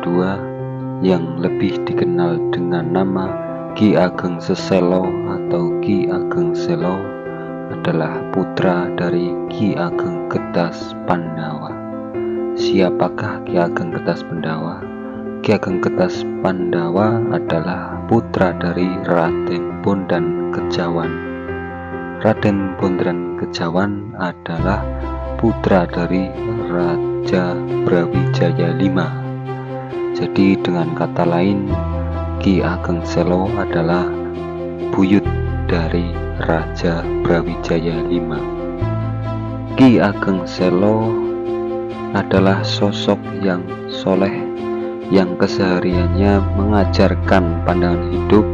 II yang lebih dikenal dengan nama Ki Ageng Seselo atau Ki Ageng Selo adalah putra dari Ki Ageng Getas Pandawa. Siapakah Ki Ageng Getas Pandawa? Ki Ageng Getas Pandawa adalah putra dari Raden Bondan Kejawan. Raden Bondan Kejawan adalah putra dari Raja Brawijaya V. Jadi dengan kata lain, Ki Ageng Selo adalah buyut dari Raja Brawijaya V. Ki Ageng Selo adalah sosok yang soleh, yang kesehariannya mengajarkan pandangan hidup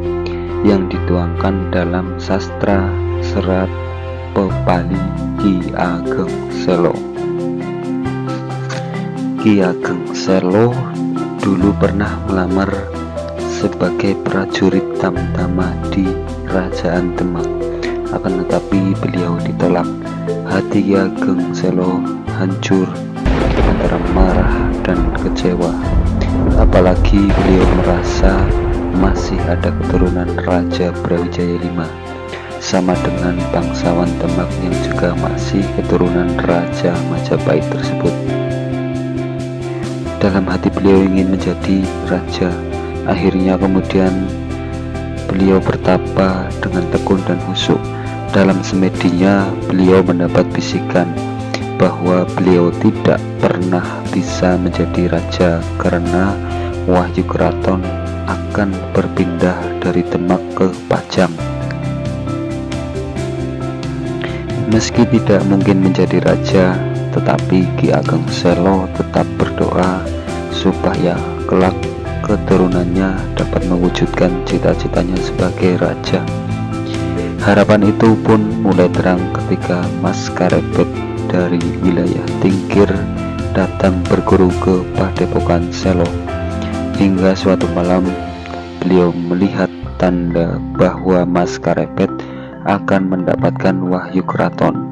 yang dituangkan dalam sastra serat Pepali Ki Ageng Selo. Ki Ageng Selo dulu pernah melamar sebagai prajurit tamtama di Kerajaan Demak, akan tetapi beliau ditolak. Hati Ki Ageng Selo hancur antara marah dan kecewa, apalagi beliau merasa masih ada keturunan Raja Brawijaya V, sama dengan bangsawan Demak yang juga masih keturunan Raja Majapahit tersebut. Dalam hati beliau ingin menjadi raja. Akhirnya kemudian beliau bertapa dengan tekun dan khusyuk. Dalam semedinya beliau mendapat bisikan bahwa beliau tidak pernah bisa menjadi raja karena wahyu keraton akan berpindah dari Demak ke Pajang. Meski tidak mungkin menjadi raja, tetapi Ki Ageng Selo tetap berdoa supaya kelak keturunannya dapat mewujudkan cita-citanya sebagai raja. Harapan itu pun mulai terang ketika Mas Karepet dari wilayah Tingkir datang berguru ke Padepokan Selo. Hingga suatu malam beliau melihat tanda bahwa Mas Karepet akan mendapatkan wahyu keraton.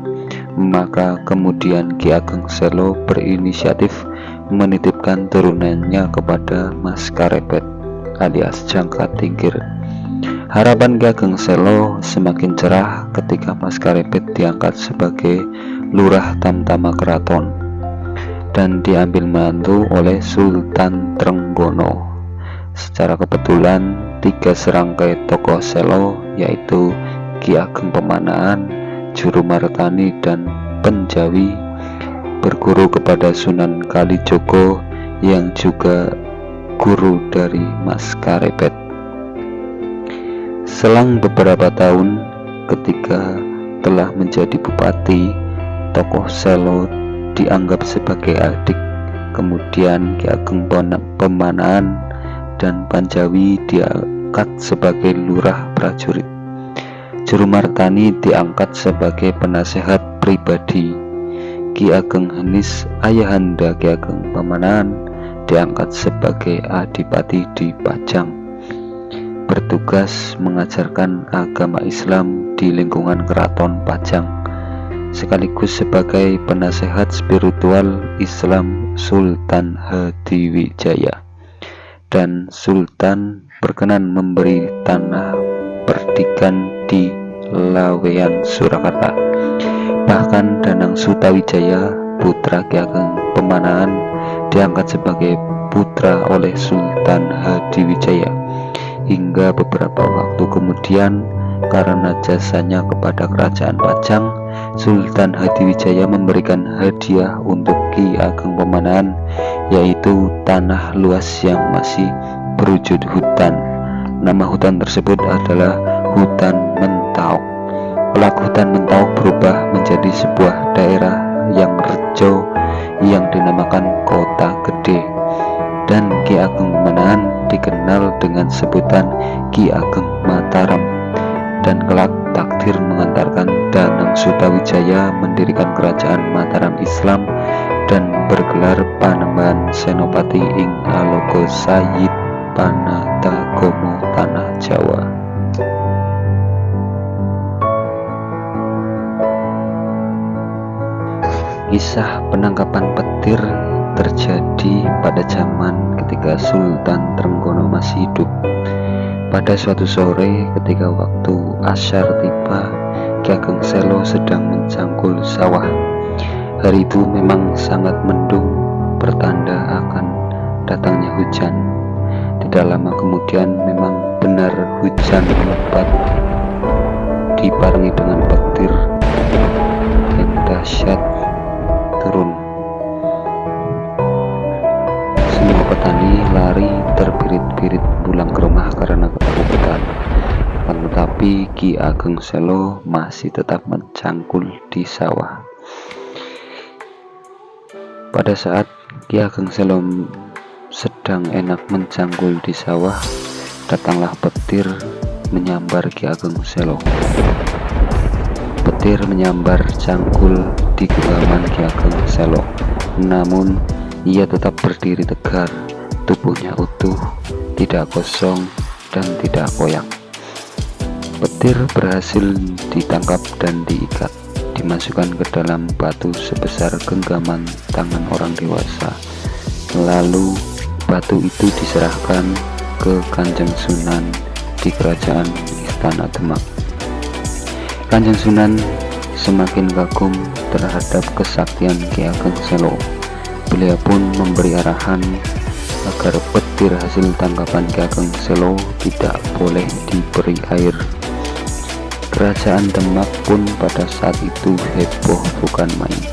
Maka kemudian Ki Ageng Selo berinisiatif menitipkan turunannya kepada Mas Karepet alias Jangka Tingkir. Harapan Ki Ageng Selo semakin cerah ketika Mas Karepet diangkat sebagai lurah tamtama keraton dan diambil mantu oleh Sultan Trenggono. Secara kebetulan 3 serangkai tokoh Selo, yaitu Ki Ageng Pemanaan, Juru Martani, dan Penjawi, berguru kepada Sunan Kalijogo yang juga guru dari Mas Karepet. Selang beberapa tahun ketika telah menjadi bupati, tokoh Selo dianggap sebagai adik. Kemudian Ki Ageng Pemanaan dan Panjawi diangkat sebagai lurah prajurit. Juru Martani diangkat sebagai penasehat pribadi. Ki Ageng Henis, ayahanda Ki Ageng Pemanaan, diangkat sebagai adipati di Pajang, bertugas mengajarkan agama Islam di lingkungan keraton Pajang, sekaligus sebagai penasehat spiritual Islam Sultan Hadiwijaya. Dan Sultan berkenan memberi tanah perdikan di Laweyan, Surakarta. Bahkan Danang Sutawijaya, putra Ki Ageng Pemanaan, diangkat sebagai putra oleh Sultan Hadiwijaya. Hingga beberapa waktu kemudian, karena jasanya kepada kerajaan Pajang, Sultan Hadiwijaya memberikan hadiah untuk Ki Ageng Pemanaan, yaitu tanah luas yang masih berwujud hutan. Nama hutan tersebut adalah Hutan Mentaok. Kelak hutan Mentaok berubah menjadi sebuah daerah yang rejo yang dinamakan Kota Gede, dan Ki Ageng Pemanaan dikenal dengan sebutan Ki Ageng Mataram. Dan kelak takdir mengantarkan Danang Sutawijaya mendirikan kerajaan Mataram Islam dan bergelar Panembahan Senopati ing Alogo Sayid Panatagomo Tanah Jawa. Kisah penangkapan petir terjadi pada zaman ketika Sultan Trenggono masih hidup. Pada suatu sore ketika waktu asyar tiba, Ki Ageng Selo sedang mencangkul sawah. Hari itu memang sangat mendung, pertanda akan datangnya hujan. Tidak lama kemudian memang benar hujan lebat dibarengi dengan petir yang dahsyat turun. Semua petani lari terbirit-birit pulang ke rumah karena ketakutan. Tetapi Ki Ageng Selo masih tetap mencangkul di sawah. Pada saat Ki Ageng Selo sedang enak mencangkul di sawah, datanglah petir menyambar Ki Ageng Selo. Petir menyambar cangkul di genggaman Ki Ageng Selo. Namun ia tetap berdiri tegar, tubuhnya utuh, tidak kosong dan tidak koyak. Petir berhasil ditangkap dan diikat, dimasukkan ke dalam batu sebesar genggaman tangan orang dewasa. Lalu batu itu diserahkan ke Kanjeng Sunan di kerajaan Istana Demak. Kanjeng Sunan semakin kagum terhadap kesaktian Ki Ageng Selo. Beliau pun memberi arahan agar petir hasil tangkapan Ki Ageng Selo tidak boleh diberi air. Kerajaan Demak pun pada saat itu heboh bukan main.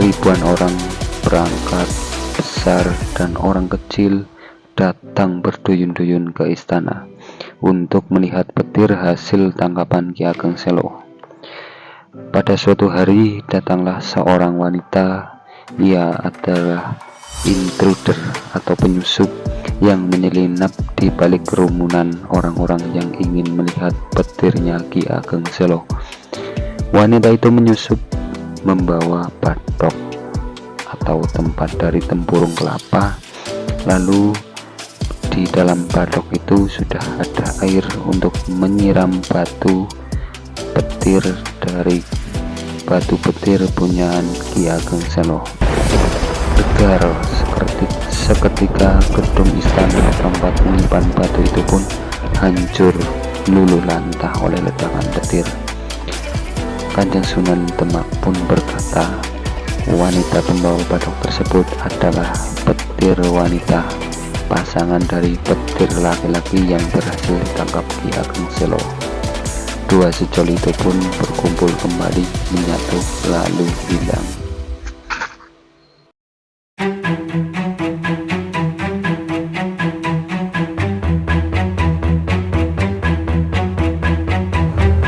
Ribuan orang, perangkat besar dan orang kecil datang berduyun-duyun ke istana untuk melihat petir hasil tangkapan Ki Ageng Selo. Pada suatu hari datanglah seorang wanita. Ia adalah intruder atau penyusup yang menyelinap di balik kerumunan orang-orang yang ingin melihat petirnya Ki Ageng Selo. Wanita itu menyusup membawa bathok atau tempat dari tempurung kelapa. Lalu di dalam bathok itu sudah ada air untuk menyiram batu petir dari batu petir punyaan Ki Ageng Selo. Tegar seketika gedung istana tempat menyimpan batu itu pun hancur luluh lantah oleh ledakan petir. Kanjeng Sunan Demak pun berkata, wanita pembawa bathok tersebut adalah petir wanita, pasangan dari petir laki-laki yang berhasil ditangkap Ki Ageng Selo. Dua sejoli itu pun berkumpul kembali, menyatu lalu hilang.